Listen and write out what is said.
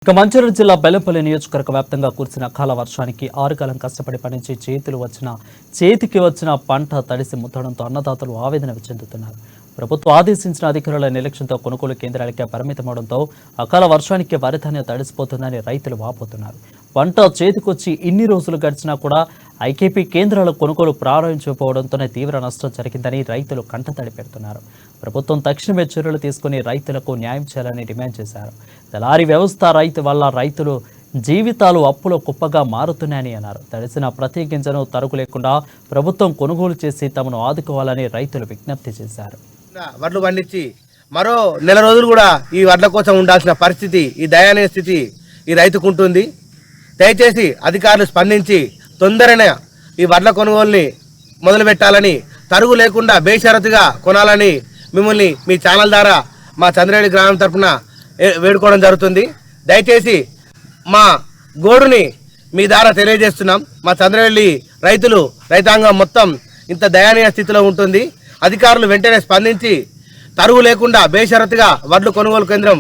ఇక మంచిర్యాల జిల్లా బెల్లంపల్లి నియోజకవర్గ వ్యాప్తంగా కురిసిన అకాల వర్షానికి 6 కాలం కష్టపడి పండించి చేతికి వచ్చిన పంట తడిసి ముద్దడంతో అన్నదాతలు ఆవేదన చెందుతున్నారు. ప్రభుత్వం ఆదేశించిన అధికారుల నిర్లక్ష్యంతో కొనుగోలు కేంద్రాలకే పరిమితమవడంతో అకాల వర్షానికి వరి ధాన్యం తడిసిపోతుందని రైతులు వాపోతున్నారు. పంట చేతికొచ్చి ఇన్ని రోజులు గడిచినా కూడా ఐకేపీ కేంద్రాల కొనుగోలు ప్రారంభించకపోవడంతోనే తీవ్ర నష్టం జరిగిందని రైతులు కంటతడి పెడుతున్నారు. ప్రభుత్వం తక్షణమే చర్యలు తీసుకుని రైతులకు న్యాయం చేయాలని డిమాండ్ చేశారు. దళారీ వ్యవస్థ రైతులు జీవితాలు అప్పుల కుప్పగా మారుతున్నాయని అన్నారు. తడిసిన ప్రతి గింజను తరుగు లేకుండా ప్రభుత్వం కొనుగోలు చేసి తమను ఆదుకోవాలని రైతులు విజ్ఞప్తి చేశారు. వడ్లు పండించి మరో నెల రోజులు కూడా ఈ వడ్ల కోసం ఉండాల్సిన పరిస్థితి, ఈ దయనీయ స్థితి ఈ రైతుకు ఉంటుంది. దయచేసి అధికారులు స్పందించి తొందరనే ఈ వడ్ల కొనుగోలుని మొదలుపెట్టాలని, తరుగు లేకుండా బేషరతుగా కొనాలని మిమ్మల్ని మీ ఛానల్ ద్వారా మా చంద్రవేలి గ్రామం తరఫున వేడుకోవడం జరుగుతుంది. దయచేసి మా గోడుని మీ ద్వారా తెలియజేస్తున్నాం. మా చంద్రవేలి రైతాంగం మొత్తం ఇంత దయనీయ స్థితిలో ఉంటుంది. అధికారులు వెంటనే స్పందించి తరుగు లేకుండా బేషరతుగా వడ్లు కొనుగోలు కేంద్రం